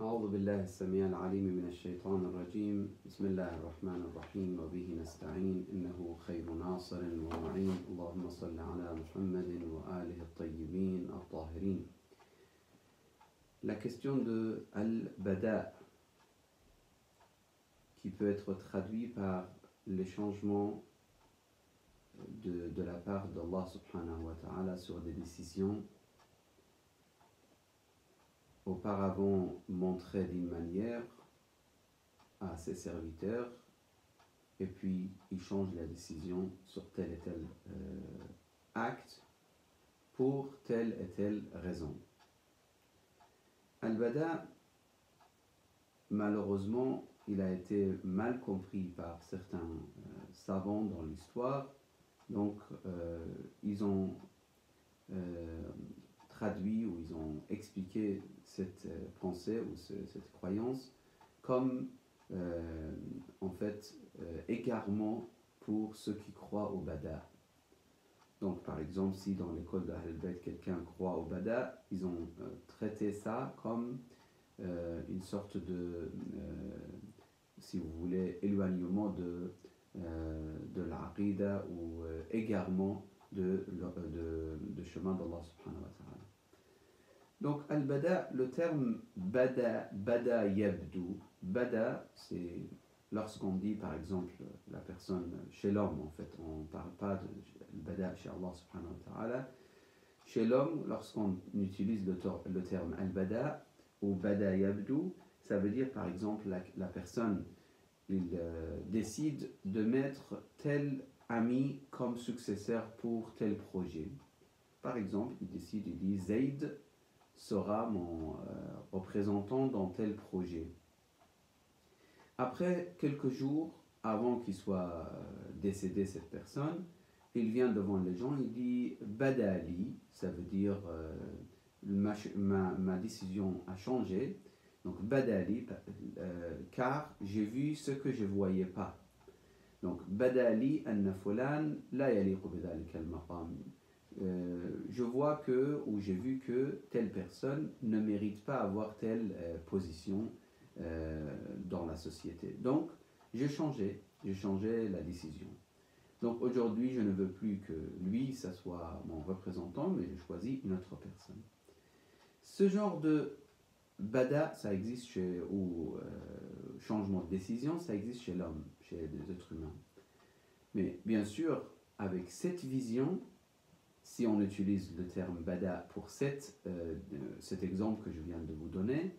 أعوذ بالله السميع العليم من الشيطان الرجيم بسم الله الرحمن الرحيم وبه نستعين إنه خير ناصر ومعين اللهم صل على محمد وآله الطيبين الطاهرين. La question de Al-Bada, qui peut être traduit par les changements de la part d'Allah subhanahu wa ta'ala sur des décisions auparavant montrées d'une manière à ses serviteurs, et puis il change la décision sur tel et tel acte pour telle et telle raison. Al-Bada, malheureusement, il a été mal compris par certains savants dans l'histoire. Donc, ils ont traduit ou ils ont expliqué cette pensée ou cette croyance comme en fait égarement pour ceux qui croient au Bada. Donc, par exemple, si dans l'école de Ahl al-Bayt quelqu'un croit au Bada, ils ont traité ça comme une sorte de, si vous voulez, éloignement de l'aqida ou égarement de chemin d'Allah subhanahu wa ta'ala. Donc, al-Bada, le terme Bada yabdu, Bada, c'est lorsqu'on dit par exemple la personne chez l'homme, en fait, on ne parle pas de Bada chez Allah subhanahu wa ta'ala. Chez l'homme, lorsqu'on utilise le terme al-Bada ou Bada yabdu, ça veut dire par exemple la personne, il décide de mettre tel ami comme successeur pour tel projet. Par exemple, il décide, il dit Zayd sera mon représentant dans tel projet. Après quelques jours, avant qu'il soit décédé cette personne, il vient devant les gens, il dit Badali, ça veut dire ma décision a changé. Donc Badali, car j'ai vu ce que je ne voyais pas. Donc Badali anna fulan la yaliqu bidhalika al-maqam. Je vois que, ou j'ai vu que telle personne ne mérite pas avoir telle position dans la société. Donc, j'ai changé la décision. Donc, aujourd'hui, je ne veux plus que lui, ça soit mon représentant, mais je choisis une autre personne. Ce genre de bada, ça existe ou changement de décision, ça existe chez l'homme, chez les êtres humains. Mais bien sûr, avec cette vision, si on utilise le terme bada pour cet exemple que je viens de vous donner,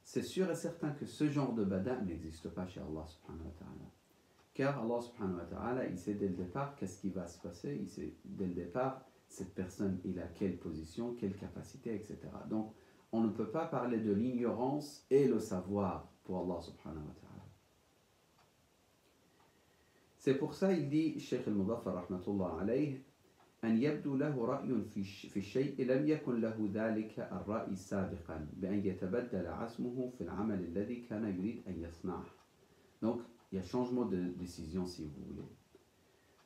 c'est sûr et certain que ce genre de bada n'existe pas chez Allah subhanahu wa ta'ala. Car Allah subhanahu wa ta'ala, il sait dès le départ qu'est-ce qui va se passer, il sait dès le départ cette personne, il a quelle position, quelle capacité, etc. Donc, on ne peut pas parler de l'ignorance et le savoir pour Allah subhanahu wa ta'ala. C'est pour ça, il dit, Cheikh al-Mudaffar rahmatullah alayhi, أن يبدو له رأي في الشيء لم يكن له ذلك الرأي سابقا بأن يتبدل عزمه في العمل الذي كان يريد أن يصنعه. Donc, il y a changement de décision si vous voulez.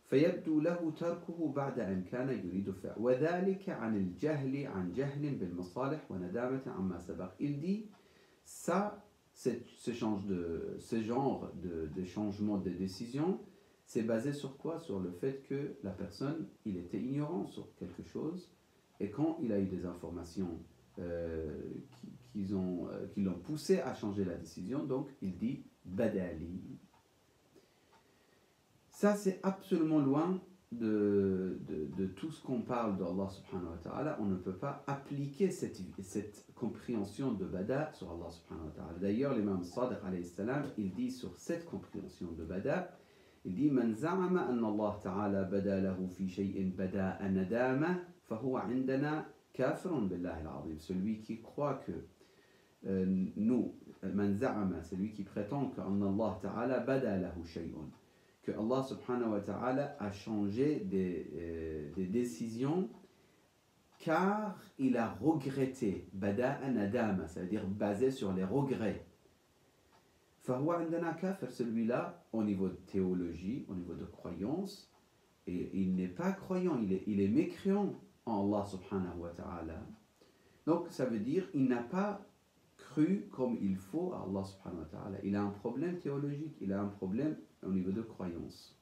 فيبدو له تركه بعد أن كان يريد فعله وذلك عن الجهل عن جهل بالمصالح وندامة عما سبق. Il dit ça, ce genre de changement de décision, c'est basé sur quoi? Sur le fait que la personne, il était ignorant sur quelque chose, et quand il a eu des informations qui l'ont poussé à changer la décision, donc il dit Badali. Ça, c'est absolument loin de tout ce qu'on parle d'Allah subhanahu wa ta'ala. On ne peut pas appliquer cette compréhension de Bada sur Allah subhanahu wa ta'ala. D'ailleurs, l'imam Sadiq alayhi salam, il dit sur cette compréhension de Bada, il dit Man za'ama anna Allah ta'ala bada lahu fi shay'in bada nadama fahuwa indana kafirun billahi al-azim. Celui qui croit que Man za'ama, celui qui prétend que Allah ta'ala bada lahu shay'un, que Allah subhanahu wa ta'ala a changé des décisions car il a regretté. Bada nadama, ça veut dire basé sur les regrets. Fahuwa indana kafir, celui-là, au niveau de théologie, au niveau de croyance, et il n'est pas croyant, il est mécréant en Allah subhanahu wa ta'ala. Donc ça veut dire il n'a pas cru comme il faut à Allah subhanahu wa ta'ala. Il a un problème théologique, il a un problème au niveau de croyance.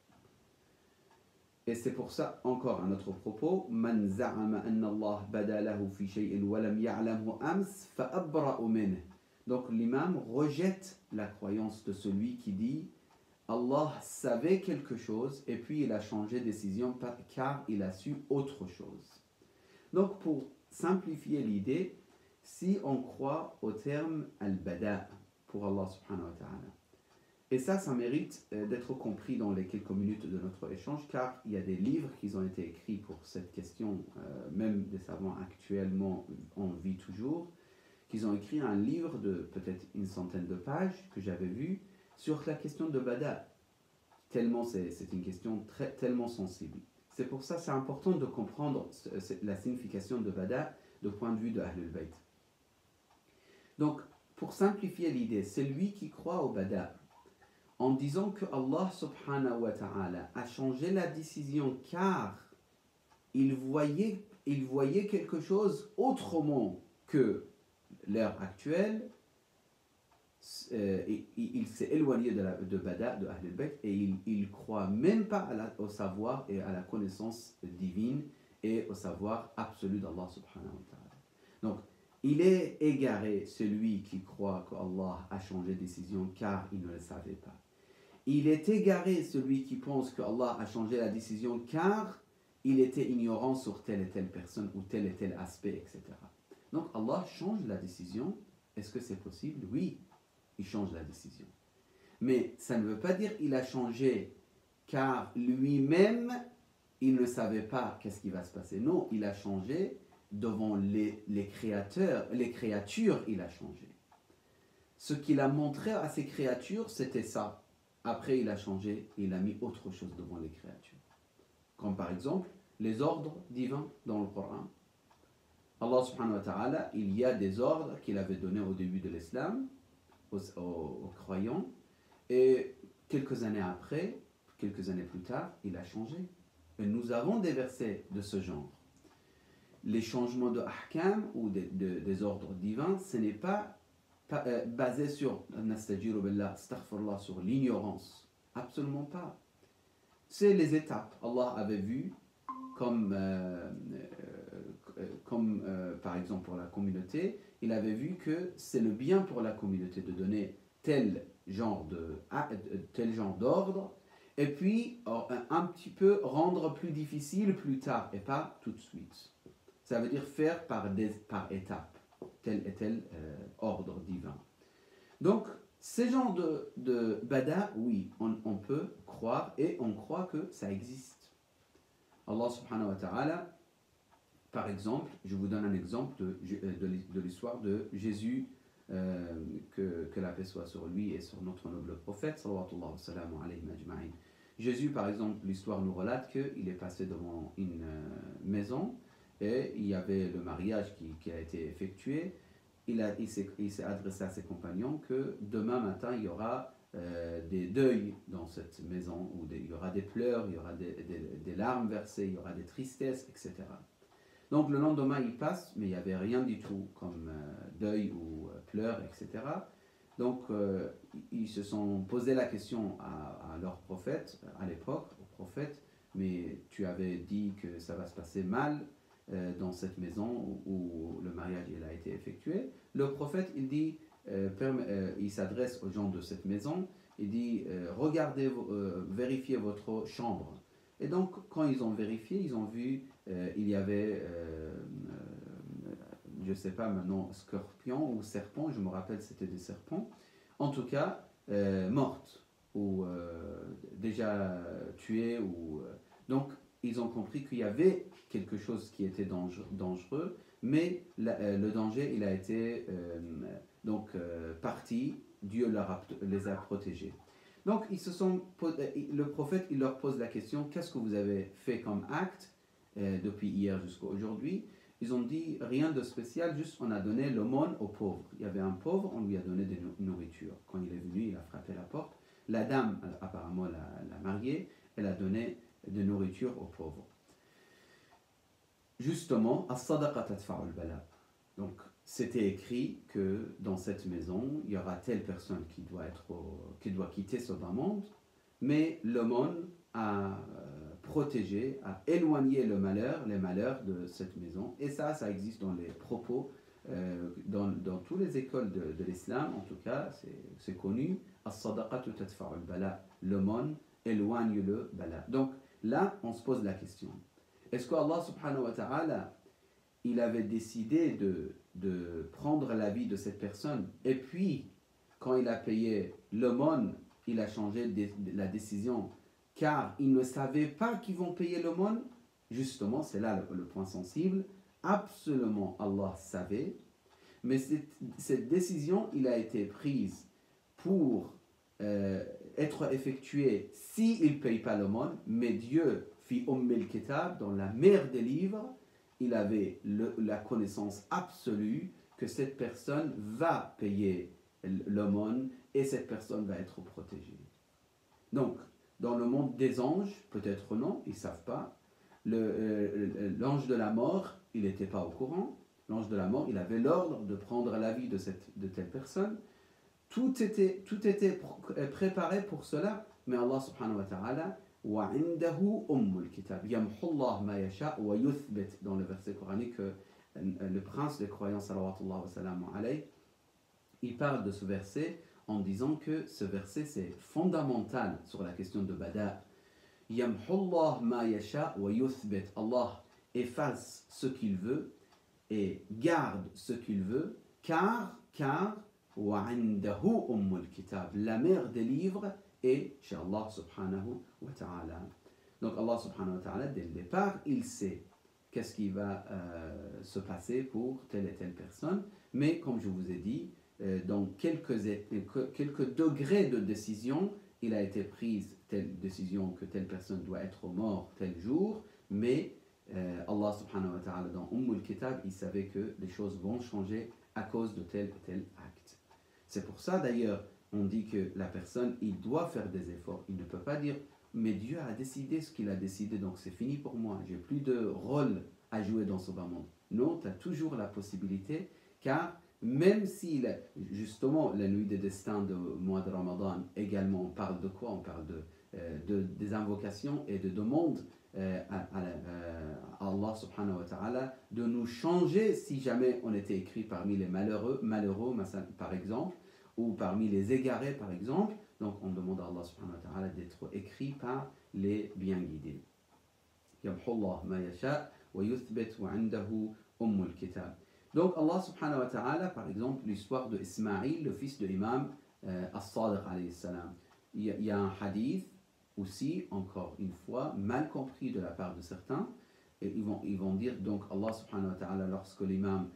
Et c'est pour ça, encore un autre propos, Man za'ama anna Allah bada lahu fi shay'in wa lam ya'lamhu ams fa abra'u minhu. Donc l'imam rejette la croyance de celui qui dit Allah savait quelque chose et puis il a changé de décision car il a su autre chose. Donc pour simplifier l'idée, si on croit au terme al-bada pour Allah subhanahu wa ta'ala, et ça mérite d'être compris dans les quelques minutes de notre échange, car il y a des livres qui ont été écrits pour cette question, même des savants actuellement en vie toujours, qui ont écrit un livre de peut-être une centaine de pages que j'avais vu sur la question de bada, tellement c'est une question tellement sensible. C'est pour ça c'est important de comprendre la signification de bada du point de vue de Ahlul Bayt. Donc, pour simplifier l'idée, c'est lui qui croit au bada, en disant que Allah subhanahu wa ta'ala a changé la décision car il voyait quelque chose autrement que l'ère actuelle. Il s'est éloigné de Bada, de Ahlul Bayt, et il croit même pas au savoir et à la connaissance divine et au savoir absolu d'Allah subhanahu wa ta'ala. Donc, il est égaré celui qui croit qu'Allah a changé de décision car il ne le savait pas. Il est égaré celui qui pense qu'Allah a changé la décision car il était ignorant sur telle et telle personne ou tel et tel aspect, etc. Donc Allah change la décision. Est-ce que c'est possible? Oui, il change la décision. Mais ça ne veut pas dire qu'il a changé car lui-même, il ne savait pas qu'est-ce qui va se passer. Non, il a changé devant les créatures, il a changé. Ce qu'il a montré à ces créatures, c'était ça. Après, il a changé et il a mis autre chose devant les créatures. Comme par exemple, les ordres divins dans le Coran. Allah subhanahu wa ta'ala, il y a des ordres qu'il avait donnés au début de l'islam, aux croyants, et quelques années après, quelques années plus tard, il a changé. Et nous avons des versets de ce genre. Les changements de ahkam ou des ordres divins, ce n'est pas basé sur sur l'ignorance. Absolument pas. C'est les étapes. Allah avait vu comme par exemple pour la communauté, il avait vu que c'est le bien pour la communauté de donner tel genre d'ordre, et puis un petit peu rendre plus difficile plus tard, et pas tout de suite. Ça veut dire faire par étapes, tel et tel ordre divin. Donc, ces genres de bada, oui, on peut croire, et on croit que ça existe. Allah subhanahu wa ta'ala, par exemple, je vous donne un exemple de l'histoire de Jésus, que la paix soit sur lui et sur notre noble prophète, sallallahu alayhi wa sallam. Jésus, par exemple, l'histoire nous relate qu'il est passé devant une maison et il y avait le mariage qui a été effectué. Il s'est adressé à ses compagnons que demain matin, il y aura des deuils dans cette maison, où il y aura des pleurs, il y aura des larmes versées, il y aura des tristesses, etc. Donc le lendemain, ils passent, mais il n'y avait rien du tout comme deuil ou pleurs, etc. Donc ils se sont posé la question à leur prophète, à l'époque, au prophète, mais tu avais dit que ça va se passer mal dans cette maison où le mariage il a été effectué. Le prophète, il dit, il s'adresse aux gens de cette maison, il dit, regardez, vérifiez votre chambre. Et donc, quand ils ont vérifié, ils ont vu, il y avait, je ne sais pas maintenant, scorpion ou serpent, je me rappelle c'était des serpents, en tout cas, mortes, ou déjà tuées. Donc, ils ont compris qu'il y avait quelque chose qui était dangereux, mais le danger, il a été parti, Dieu les a protégés. Donc, le prophète, il leur pose la question, qu'est-ce que vous avez fait comme acte depuis hier jusqu'à aujourd'hui? Ils ont dit rien de spécial, juste on a donné l'aumône aux pauvres. Il y avait un pauvre, on lui a donné de nourriture. Quand il est venu, il a frappé la porte. La dame, apparemment la mariée, elle a donné de nourriture aux pauvres. Justement, as-sadaqa tadfa'u al-bala. Donc, c'était écrit que dans cette maison, il y aura telle personne qui doit quitter ce bas monde, mais le monde a protégé, a éloigné les malheurs de cette maison. Et ça existe dans les propos, dans toutes les écoles de l'islam, en tout cas, c'est connu. As-sadaqatu tadfa'u al-bala. Le monde éloigne le bala. Donc là, on se pose la question. Est-ce que Allah subhanahu wa ta'ala, il avait décidé de prendre la vie de cette personne, et puis, quand il a payé l'aumône, il a changé la décision, car il ne savait pas qu'ils vont payer l'aumône? Justement, c'est là le point sensible. Absolument, Allah savait, mais cette décision, il a été prise pour être effectuée s'il ne paye pas l'aumône, mais Dieu, fi Ummil Kitab, dans la mère des livres, il avait la connaissance absolue que cette personne va payer l'aumône et cette personne va être protégée. Donc, dans le monde des anges, peut-être non, ils ne savent pas. L'ange de la mort, il n'était pas au courant. L'ange de la mort, il avait l'ordre de prendre la vie de telle personne. Tout était préparé pour cela, mais Allah subhanahu wa ta'ala, وعنده أم الكتاب يمحو الله ما يشاء ويثبت, dans le verset coranique, le prince des croyants salawatullah wa salam alayhi, il parle de ce verset en disant que ce verset c'est fondamental sur la question de Bada. يمحو الله ما يشاء ويثبت. Allah efface ce qu'il veut et garde ce qu'il veut, car وعنده أم الكتاب, la mère des livres, et chez Allah subhanahu wa ta'ala. Donc Allah subhanahu wa ta'ala, dès le départ, il sait qu'est-ce qui va se passer pour telle et telle personne, mais comme je vous ai dit, dans quelques degrés de décision, il a été prise telle décision que telle personne doit être morte tel jour, mais Allah subhanahu wa ta'ala, dans Ummul Kitab, il savait que les choses vont changer à cause de tel et tel acte. C'est pour ça d'ailleurs, on dit que la personne, il doit faire des efforts. Il ne peut pas dire, mais Dieu a décidé ce qu'il a décidé, donc c'est fini pour moi. J'ai plus de rôle à jouer dans ce bas monde. Non, tu as toujours la possibilité, car même si, justement, la nuit des destins de mois de Ramadan, également, on parle de quoi? On parle des invocations et de demandes à Allah subhanahu wa ta'ala de nous changer si jamais on était écrit parmi les malheureux, par exemple, ou parmi les égarés par exemple. Donc on demande à Allah subhanahu wa ta'ala d'être écrit par les bien guidés. Yamhullah ma yasha wa yuthbit wa indahu ummul kitab. Donc Allah subhanahu wa ta'ala, par exemple, l'histoire de Ismaïl, le fils de l'imam As-Sadiq alayhi salam. Il y a un hadith aussi, encore une fois, mal compris de la part de certains. Et ils vont dire, donc Allah subhanahu wa ta'ala, lorsque l'imam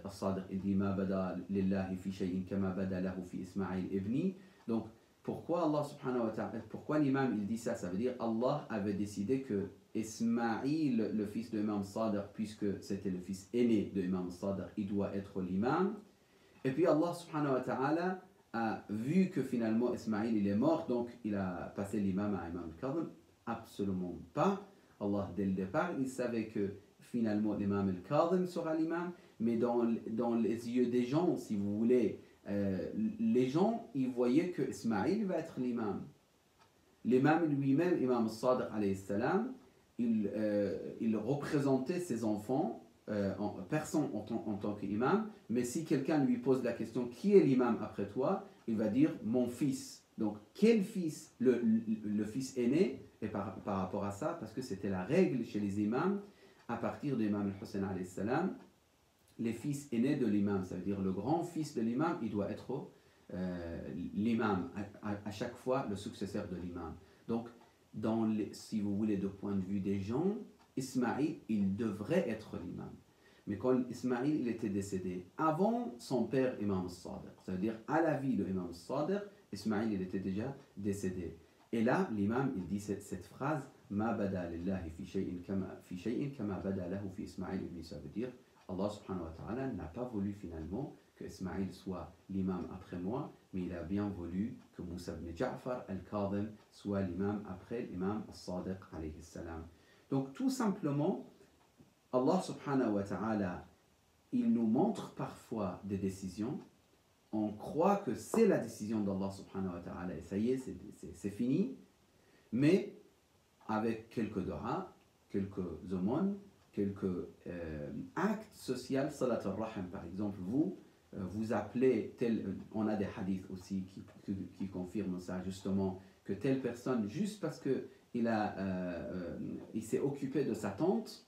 As-Sadiq il dit ma bada lillahi fi shay'in kama bada lahu fi Ismaïl ibni. Donc pourquoi Allah subhanahu wa ta'ala, pourquoi l'imam il dit ça? Ça veut dire Allah avait décidé que Ismaïl, le fils de l'imam Sadiq, puisque c'était le fils aîné de l'imam Sadiq, il doit être l'imam. Et puis Allah subhanahu wa ta'ala a vu que finalement Ismaïl il est mort, donc il a passé l'imam à Imam al-Kadhim. Absolument pas. Allah dès le départ il savait que finalement l'imam al-Kadhim sera l'imam, mais dans les yeux des gens, si vous voulez, les gens ils voyaient que Ismaïl va être l'imam. L'imam lui-même, Imam al-Sadiq alayhi salam, il représentait ses enfants, personne en tant qu'imam, mais si quelqu'un lui pose la question qui est l'imam après toi, il va dire mon fils. Donc quel fils? Le fils aîné. Et par rapport à ça, parce que c'était la règle chez les imams, à partir de l'imam al-Hussein alayhi salam, les fils aînés de l'imam, ça veut dire le grand fils de l'imam, il doit être l'imam, à chaque fois le successeur de l'imam. Donc si vous voulez, de point de vue des gens, Ismaïl, il devrait être l'imam. Mais quand Ismaïl il était décédé, avant son père Imam al-Sadiq, c'est-à-dire à la vie de Imam al-Sadiq, Ismaïl il était déjà décédé. Et là, l'imam il dit cette phrase, Ma bada lillahi fi shay'in kama bada lahu fi Ismaïl ibn. Ça veut dire, Allah subhanahu wa ta'ala n'a pas voulu finalement que Ismaïl soit l'imam après moi, mais il a bien voulu que Moussa ibn Ja'far al-Kadhim soit l'imam après l'imam al-Sadiq alayhi salam. Donc tout simplement, Allah subhanahu wa ta'ala il nous montre parfois des décisions, on croit que c'est la décision d'Allah subhanahu wa ta'ala, et ça y est, c'est fini, mais avec quelques dua, quelques aumônes, quelques actes sociaux, salat al-rahim par exemple, vous appelez on a des hadiths aussi qui confirment ça justement, que telle personne, juste parce que il s'est occupé de sa tante,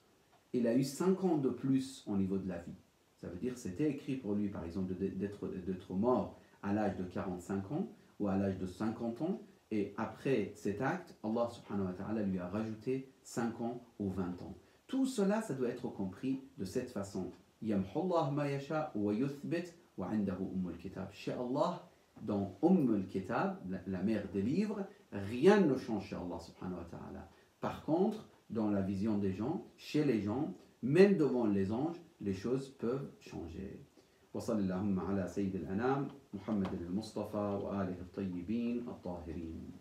il a eu 5 ans de plus au niveau de la vie. Ça veut dire que c'était écrit pour lui, par exemple, d'être mort à l'âge de 45 ans ou à l'âge de 50 ans, et après cet acte, Allah subhanahu wa ta'ala lui a rajouté 5 ans ou 20 ans. Tout cela, ça doit être compris de cette façon. Yamhullah ma yasha wa yuthbit wa indahu ummul kitab. Chez Allah, dans Ummul Kitab, la mère des livres, rien ne change chez Allah subhanahu wa ta'ala. Par contre, dans la vision des gens, chez les gens, même devant les anges, les choses peuvent changer. وصلى اللهم على سيد الأنام محمد المصطفى وآله الطيبين الطاهرين.